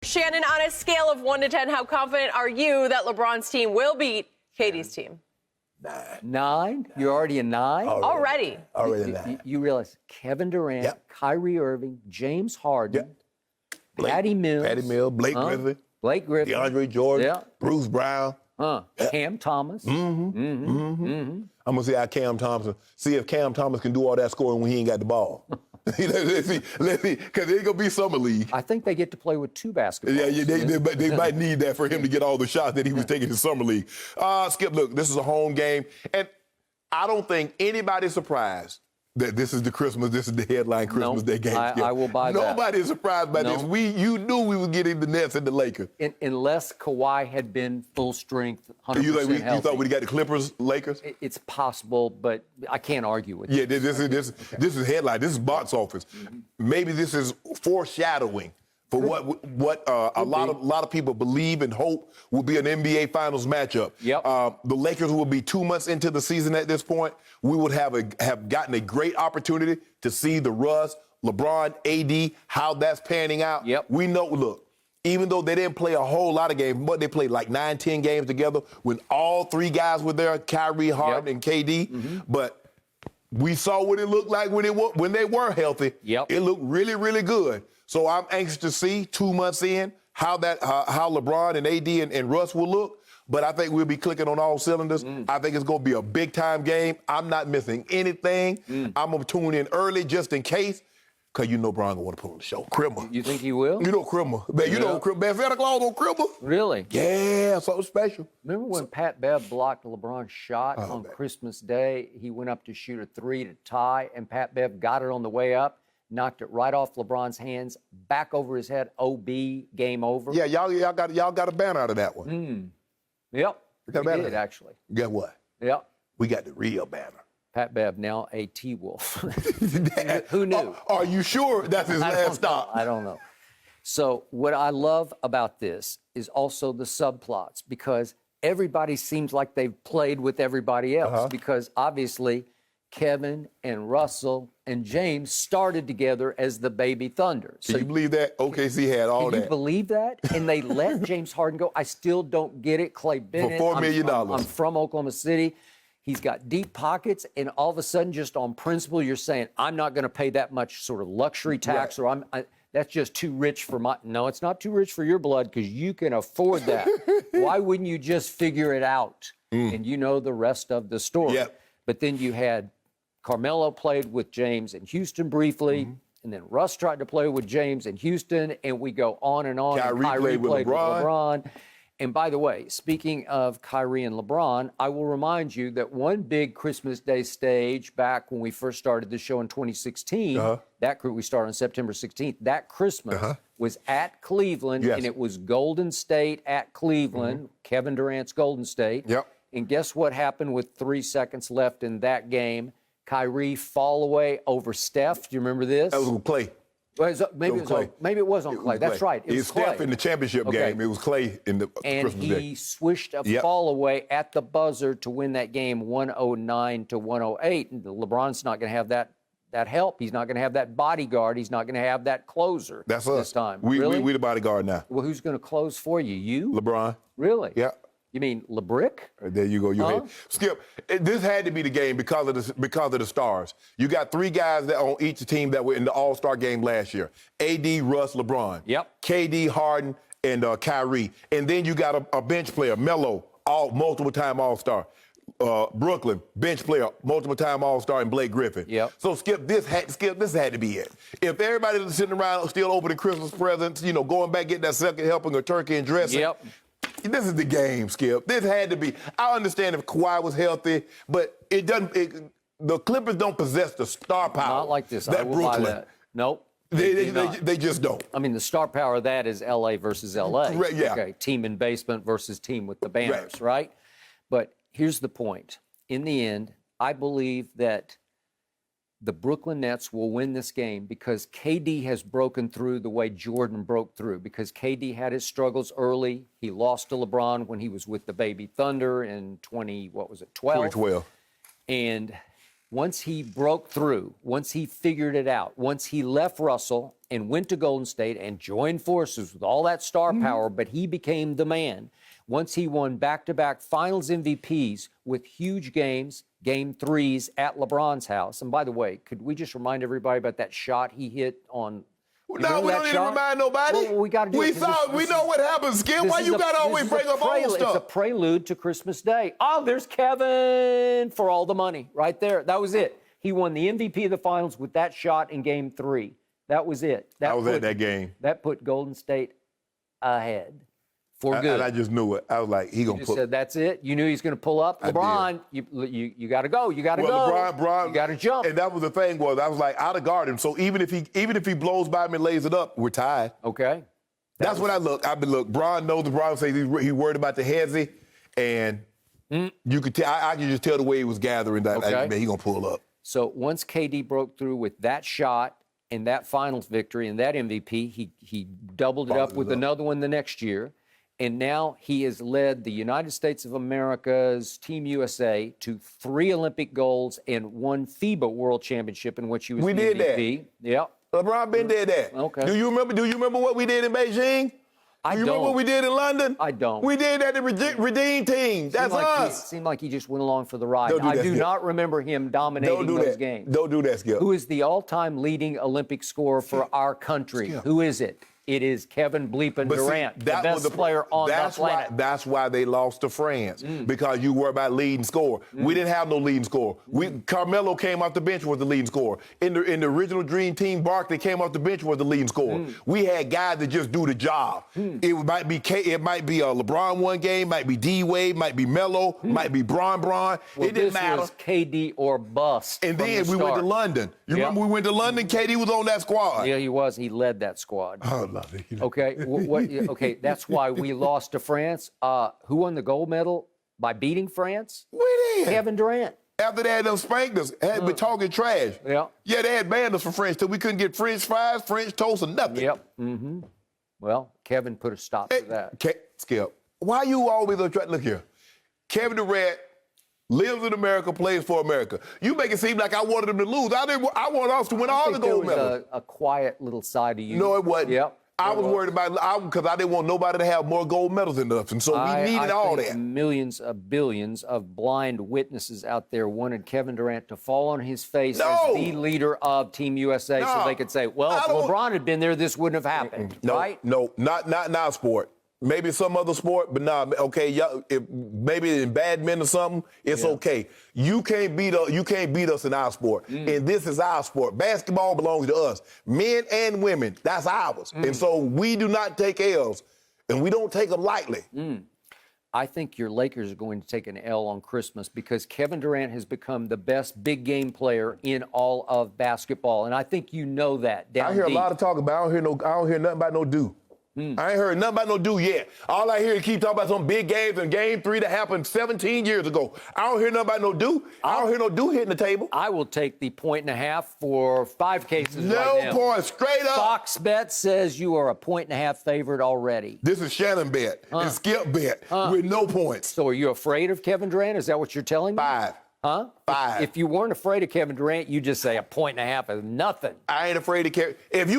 Shannon, on a scale of 1 to 10, how confident are you that LeBron's team will beat KD's team? 9? You're already a 9? Already. Already 9. You realize Kevin Durant, Kyrie Irving, James Harden, Patty Mills, Blake Griffin, DeAndre Jordan, Bruce Brown, Cam Thomas. I'm gonna see how Cam Thompson. See if Cam Thomas can do all that scoring when he ain't got the ball. let's see, because there's gonna be summer league. I think they get to play with 2 basketballs. Yeah, they might need that for him to get all the shots that he was taking in summer league. Skip, look, this is a home game, and I don't think anybody's surprised that this is the headline Christmas Day game. I will buy that. Nobody's surprised by this. You knew we were getting the Nets and the Lakers. Unless Kawhi had been full strength, 100% healthy. You thought we'd got the Clippers, Lakers? It's possible, but I can't argue with you. you. Yeah, this is headline. This is box office. Maybe this is foreshadowing for what a lot of people believe and hope will be an NBA Finals matchup. Yep. The Lakers will be 2 months into the season at this point. We would have gotten a great opportunity to see the Russ, LeBron, AD, how that's panning out. Yep. We know, look, even though they didn't play a whole lot of games, but they played like 9, 10 games together when all 3 guys were there, Kyrie, Harden, and KD. But we saw what it looked like when they were healthy. Yep. It looked really, really good. So I'm anxious to see 2 months in how LeBron and AD and Russ will look. But I think we'll be clicking on all cylinders. I think it's going to be a big-time game. I'm not missing anything. I'm going to tune in early just in case, because you know Brian going to want to put on the show. Crimmer. You think he will? You know Crimmer. Man, you know Crimmer. Man, Santa Claus on Crimmer. Really? Yeah, something special. Remember when Pat Bev blocked LeBron's shot on Christmas Day? He went up to shoot a 3 to tie, and Pat Bev got it on the way up, knocked it right off LeBron's hands, back over his head, OB, game over. Yeah, y'all got a banner out of that one. Yep, We got a we banner. did, actually. Guess what? Yep. We got the real banner. Pat Bev, now a T-Wolf. Who knew? Are you sure that's his last stop? I don't know. So what I love about this is also the subplots, because everybody seems like they've played with everybody else, because obviously Kevin and Russell and James started together as the Baby Thunder. So Can you believe that? OKC had all that. Can you believe that? And they let James Harden go. I still don't get it. Clay Bennett. For $4 million. I'm from Oklahoma City. He's got deep pockets, and all of a sudden, just on principle, you're saying, I'm not going to pay that much sort of luxury tax, or that's just too rich for my... No, it's not too rich for your blood, because you can afford that. Why wouldn't you just figure it out? And you know the rest of the story. Yep. But then you had Carmelo played with James in Houston briefly, and then Russ tried to play with James in Houston, and we go on and on. Kyrie and played with LeBron. And by the way, speaking of Kyrie and LeBron, I will remind you that one big Christmas Day stage back when we first started the show in 2016, we started on September 16th, that Christmas was at Cleveland, and it was Golden State at Cleveland, Kevin Durant's Golden State. Yep. And guess what happened with 3 seconds left in that game? Kyrie fall away over Steph. Do you remember this? That was on Clay. Maybe it was on Clay. That's right. It was Steph Clay. in the championship game. It was Clay in the Christmas And he day. swished a fall away at the buzzer to win that game 109 to 108. And LeBron's not going to have that help. He's not going to have that bodyguard. He's not going to have that closer That's this us. time. We Really? the bodyguard now. Well, who's going to close for you? You? LeBron. Really? Yeah. You mean LeBrick? There you go. Skip. This had to be the game because of the stars. You got 3 guys that on each team that were in the All-Star game last year: AD, Russ, LeBron. Yep. KD, Harden, and Kyrie. And then you got a bench player, Melo, multiple-time All-Star. Brooklyn, bench player, multiple-time All-Star, and Blake Griffin. Yep. So this had to be it. If everybody was sitting around still opening Christmas presents, going back getting that second helping of turkey and dressing. Yep. This is the game, Skip. This had to be. I understand if Kawhi was healthy, but it doesn't. The Clippers don't possess the star power. Not like this. That I will Brooklyn. buy that. Nope. They just don't. I mean, the star power of that is L.A. versus L.A. Right, yeah. Okay, team in basement versus team with the banners, right? But here's the point. In the end, I believe that the Brooklyn Nets will win this game because KD has broken through the way Jordan broke through, because KD had his struggles early. He lost to LeBron when he was with the Baby Thunder in 12? 2012. And once he broke through, once he figured it out, once he left Russell and went to Golden State and joined forces with all that star power, but he became the man. Once he won back-to-back finals MVPs with huge games, game threes at LeBron's house. And by the way, could we just remind everybody about that shot he hit on? No, we don't need to remind nobody. Well, we got to do it. We know what happens, Skip. Why you got to always bring up old stuff? It's a prelude to Christmas Day. Oh, there's Kevin for all the money right there. That was it. He won the MVP of the finals with that shot in game 3. That was it. I was at that game. That put Golden State ahead for good. And I just knew it. I was like, he going to put. Said, that's it. You knew he's going to pull up. LeBron, you got to go. You got to go. LeBron, you got to jump. And that was the thing I was like, I'd have guarded him. So even if he blows by me and lays it up, we're tied. Okay. That's what I look. Bron knows the Bron says he's worried about the hezzy, and you could tell. I could just tell the way he was gathering that man, he gonna pull up. So once KD broke through with that shot and that finals victory and that MVP, he doubled it up with another one the next year. And now he has led the United States of America's Team USA to 3 Olympic golds and 1 FIBA World Championship in which he was the MVP. Did that. Yep. LeBron been did that. Okay. Do you remember what we did in Beijing? I don't. Remember what we did in London? I don't. We did that in Redeem Team. That's us. It seemed like he just went along for the ride. Don't do that, I do Skip. not remember him dominating those games. Don't do that, Skip. Who is the all-time leading Olympic scorer for our country? Skip. Who is it? It is Kevin Durant, the best player on the planet. That's why they lost to France, because you were about leading scorer. We didn't have no leading scorer. Carmelo came off the bench, was the leading scorer. In the original Dream Team, Barkley came off the bench, was the leading scorer. We had guys that just do the job. It might be LeBron one game, might be D Wade, might be Melo, might be Bron. Well, it didn't matter. Was KD or bust. And then we went to London. You remember we went to London? KD was on that squad. Yeah, he was. He led that squad. Oh, love it. Okay, okay, that's why we lost to France. Who won the gold medal by beating France? We did. Kevin Durant. After they had them spanked us, had been talking trash. Yeah. Yeah, they had banned us for French till we couldn't get French fries, French toast, or nothing. Yep. Well, Kevin put a stop to that. Skip, why you always look here? Kevin Durant lives in America, plays for America. You make it seem like I wanted him to lose. I want us to win all the gold medals. There was a quiet little side of you. No, it wasn't. Yep. I was worried about because I didn't want nobody to have more gold medals than us, and so we needed all that. Millions of billions of blind witnesses out there wanted Kevin Durant to fall on his face as the leader of Team USA, so they could say, "Well, if LeBron had been there, this wouldn't have happened." Right? No, not in our sport. Maybe some other sport, but okay, maybe in badminton or something, it's okay. You can't beat us in our sport. And this is our sport. Basketball belongs to us. Men and women, that's ours. And so we do not take L's, and we don't take them lightly. I think your Lakers are going to take an L on Christmas because Kevin Durant has become the best big game player in all of basketball. And I think you know that down I hear deep. a lot of talk about I don't hear nothing about no do. I ain't heard nothing about no do yet. All I hear is keep talking about some big games and game 3 that happened 17 years ago. I don't hear nothing about no do. I don't hear no do hitting the table. I will take the 1.5 for 5 cases right now. No points, straight up. Fox Bet says you are a 1.5 favorite already. This is Shannon bet and Skip bet with no points. So are you afraid of Kevin Durant? Is that what you're telling me? 5. Huh? 5. If you weren't afraid of Kevin Durant, you just say a 1.5 is nothing. I ain't afraid of Kevin. If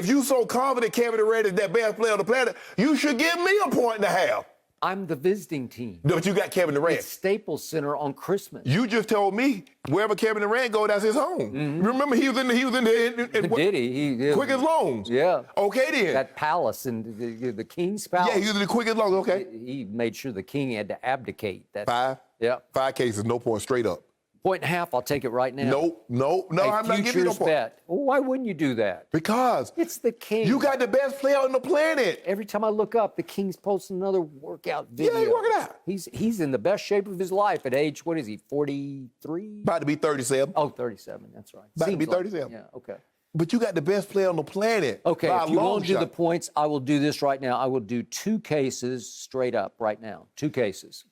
you so confident Kevin Durant is that best player on the planet, you should give me a 1.5. I'm the visiting team. But you got Kevin Durant. It's Staples Center on Christmas. You just told me wherever Kevin Durant go, that's his home. Remember he was in Did he? Quick as Loans. Yeah. Okay then. That palace in the King's Palace. Yeah, he was in the Quick as Loans. Okay. He made sure the king had to abdicate. 5. Yeah. 5 cases, no points, straight up. 1.5, I'll take it right now. No, I'm not giving you no point. Bet. Well, why wouldn't you do that? Because it's the king. You got the best player on the planet. Every time I look up, the king's posting another workout video. Yeah, he's working out. He's in the best shape of his life at age, what is he, 43? About to be 37. Oh, 37, that's right. About to be 37. Yeah, okay. But you got the best player on the planet. Okay, if you won't do the points, I will do this right now. I will do 2 cases straight up right now. 2 cases.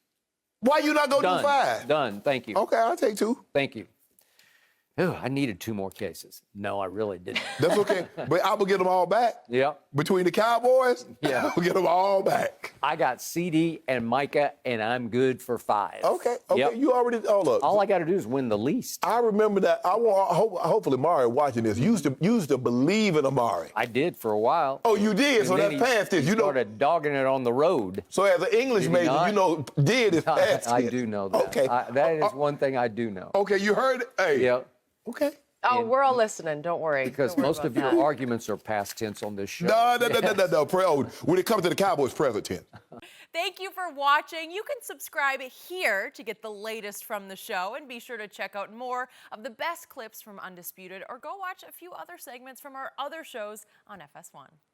Why you not going to do 5? Done, thank you. Okay, I'll take 2. Thank you. Ooh, I needed 2 more cases. No, I really didn't. That's okay. But I will get them all back. Yeah. Between the Cowboys, Yeah. I will get them all back. I got CD and Micah, and I'm good for 5. Okay. Yep. You already. Oh, look. All I got to do is win the least. I remember that. Hopefully, Amari watching this. You used to believe in Amari. I did for a while. Oh, you did. And So then that's past this. he started dogging it on the road. So as an English Did he major, not? you know, did is past I tense. do know that. Okay. That is one thing I do know. Okay, you heard it? Hey. Yep. Okay. Oh, we're all listening. Don't worry. Because Don't worry most about of your that. arguments are past tense on this show. No. When it comes to the Cowboys, present tense. Thank you for watching. You can subscribe here to get the latest from the show, and be sure to check out more of the best clips from Undisputed, or go watch a few other segments from our other shows on FS1.